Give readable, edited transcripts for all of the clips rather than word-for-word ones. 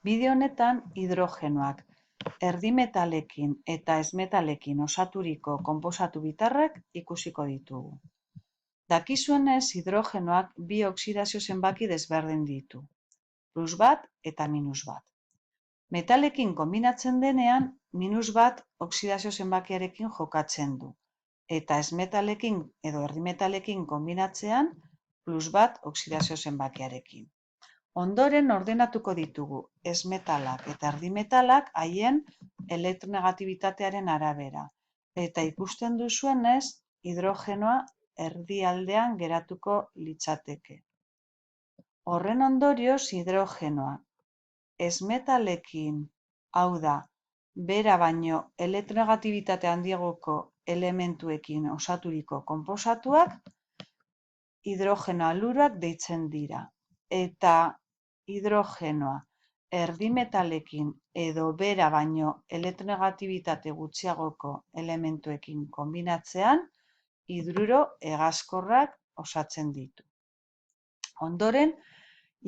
Bideo honetan hidrogenoak erdimetalekin eta ezmetalekin osaturiko konposatu bitarrak ikusiko ditugu. Dakizuenez, hidrogenoak bi oxidazio zenbaki desberdin ditu, +1 eta -1. Metalekin konbinatzen denean, -1 oxidazio zenbakiarekin jokatzen du, eta ezmetalekin edo erdimetalekin konbinatzean, +1 oxidazio zenbakiarekin. Ondoren ordenatuko ditugu ezmetalak eta erdimetalak haien elektronegatibitatearen arabera, eta ikusten duzuenez, hidrogenoa erdialdean geratuko litzateke. Horren ondorioz, hidrogenoa ezmetalekin, hau da, bera baino elektronegatibitate handiagoko elementuekin osaturiko konposatuak, hidrogeno haluroak deitzen dira, eta hidrogenoa erdimetalekin edo bera baino elektronegatibitate gutxiagoko elementuekin konbinatzean, hidruro hegazkorrak osatzen ditu. Ondoren,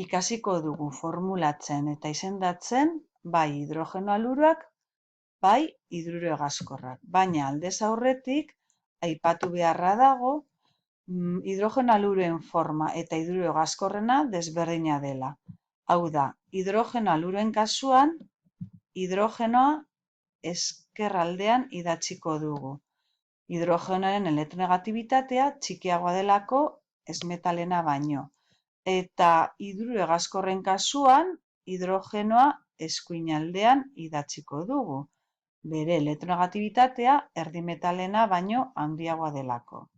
ikasiko dugu formulatzen eta izendatzen bai hidrogeno haluroak, bai hidruro hegazkorrak. Baina aldez aurretik, aipatu beharra dago, hidrogeno haluroen forma eta hidruro hegazkorrena desberdina dela. Hau da, hidrogeno haluroen kasuan, hidrogenoa ezkerraldean idatziko dugu. Hidrogenoaren elektronegatibitatea txikiagoa delako ezmetalena baino. Eta hidruro hegazkorren kasuan, hidrogenoa eskuinaldean idatziko dugu. Bere elektronegatibitatea erdimetalena baino handiagoa delako.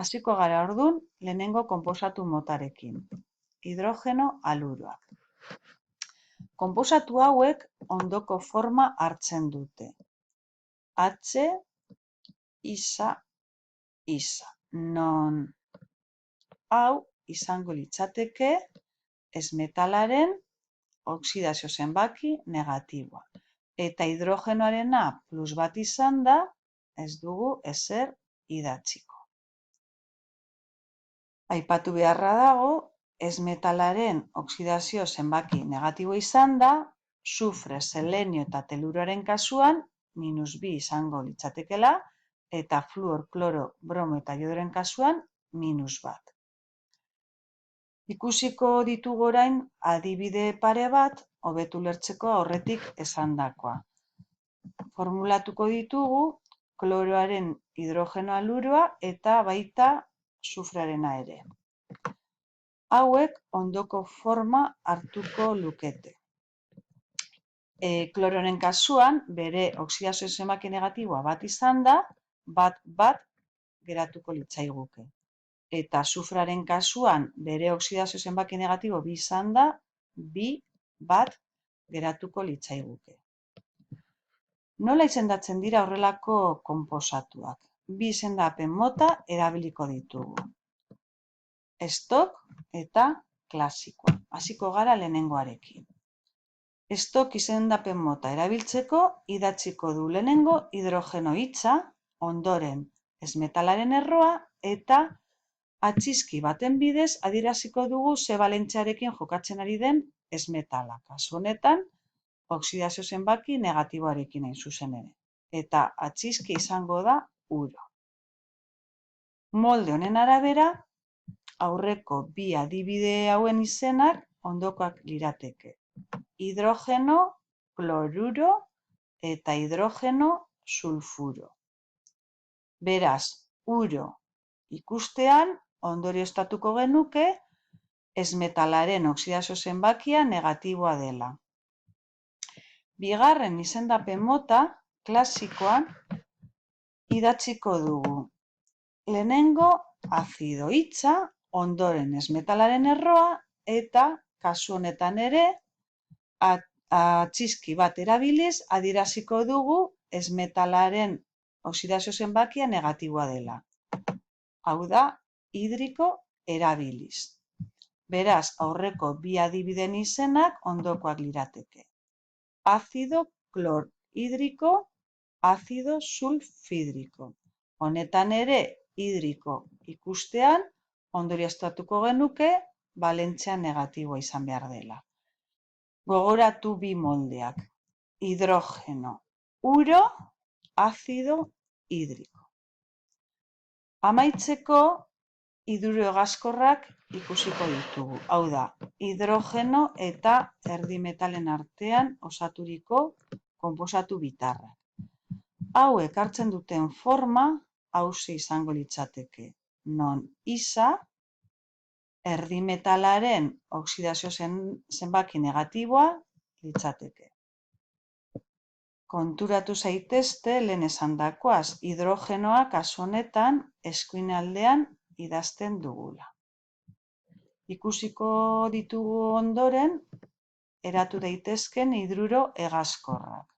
Hasiko gara ordun lehenengo konposatu motarekin, hidrogeno haluroak. Konposatu hauek ondoko forma hartzen dute. H, isa, non hau izango litzateke ezmetalaren oxidazio zenbaki negatiboa. Eta hidrogenoarena +1 izan da, ez dugu ezer idatziko. Aipatu beharra dago, ezmetalaren oxidazio zenbaki negatibo izan da, sufre, selenio eta teluroaren kasuan, -2 izango litzatekela, eta fluor, kloro, bromo eta iodoren kasuan, -1. Ikusiko ditugu orain adibide pare bat, hobetu ulertzeko aurretik esandakoa. Formulatuko ditugu kloroaren hidrogeno haluroa eta baita sufrarena ere. Hauek ondoko forma hartuko lukete. Klororen kasuan, bere oxidazio zenbaki negatiboa 1 izan da, 1 geratuko litzaiguke. Eta sufraren kasuan, bere oxidazio zenbaki negatibo 2 izan da, 1 geratuko litzaiguke. Nola izendatzen dira horrelako konposatuak? 2 izendapen mota erabiliko ditugu. Stock eta klasikoa. Hasiko gara lehenengoarekin. Stock izendapen mota erabiltzeko idatziko du lehenengo hidrogeno hitza, ondoren ezmetalaren erroa eta atxizki baten bidez adieraziko dugu ze balentziarekin jokatzen ari den ezmetala. Kasu honetan, oxidazio zenbaki negatiboarekin hain zuzen ere. Eta atxizki izango da uro. Molde honen arabera, aurreko bi adibide hauen izenak ondokoak lirateke. Hidrogeno, kloruro eta hidrogeno, sulfuro. Beraz, uro ikustean, ondorioztatuko genuke, ezmetalaren oxidazio zenbakia negatiboa dela. Bigarren izendapen mota, klasikoan, idatziko dugu. Lehenengo azido hitza, ondoren ezmetalaren erroa, eta kasu honetan ere, atxizki bat erabiliz, adieraziko dugu ezmetalaren oxidazio zenbakia negatiboa dela. Hau da, hidriko erabiliz. Beraz, aurreko bi adibideen izenak ondokoak lirateke. Azido klorhidriko, azido sulfidriko. Honetan ere, hidriko ikustean, ondorioztatuko genuke, balentzia negatiboa izan behar dela. Gogoratu bi moldeak. Hidrogeno, uro, azido hidriko. Amaitzeko, hidruro hegazkorrak ikusiko ditugu. Hau da, hidrogeno eta erdimetalen artean osaturiko konposatu bitarrak. Hauek hartzen duten forma hauxe izango litzateke, non isa erdimetalaren oksidazio zenbaki negatiboa litzateke. Konturatu zaitezte lehen esandakoaz, hidrogenoa kasu honetan eskuinaldean idazten dugula. Ikusiko ditugu ondoren eratu daitezken hidruro hegazkorrak.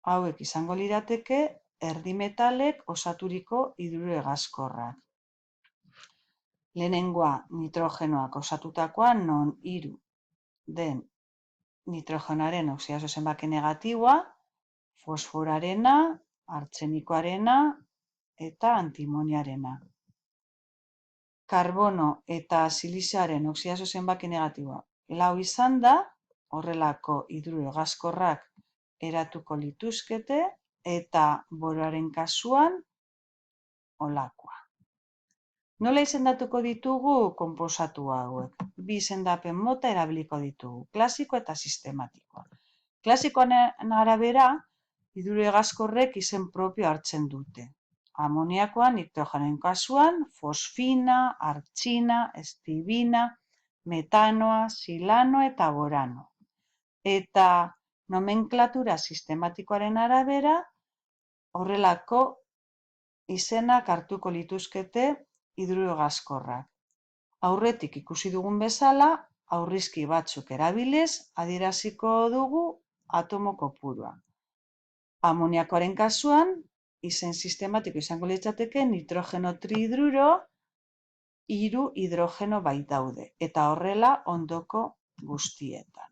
Hauek izango lirateke erdimetalek osaturiko hidruro hegazkorrak. Lehenengoa nitrogenoak osatutakoa, non 3 den nitrogenoaren oksidazio zenbaki negatiboa, fosforarena, artzenikoarena eta antimoniarena. Karbono eta silizioaren oksidazio zenbaki negatiboa 4 izan da, horrelako hidruro hegazkorrak eratuko lituzkete, eta boroaren kasuan holakoa. Nola izendatuko ditugu konposatu hauek? Bi izendapen mota erabiliko ditugu, klasiko eta sistematikoa. Klasikoaren arabera, hidruro hegazkorrek izen propio hartzen dute. Amoniakoan, nitrogenoen kasuan, fosfina, artzina, estibina, metanoa, silano eta borano. Eta nomenklatura sistematikoaren arabera, horrelako izenak hartuko lituzkete hidruro hegazkorrak. Aurretik ikusi dugun bezala, aurrizki batzuk erabiliz, adieraziko dugu atomo kopurua. Amoniakoaren kasuan, izen sistematiko izango litzateke nitrogeno trihidruro, 3 hidrogeno baitaude, eta horrela ondoko guztietan.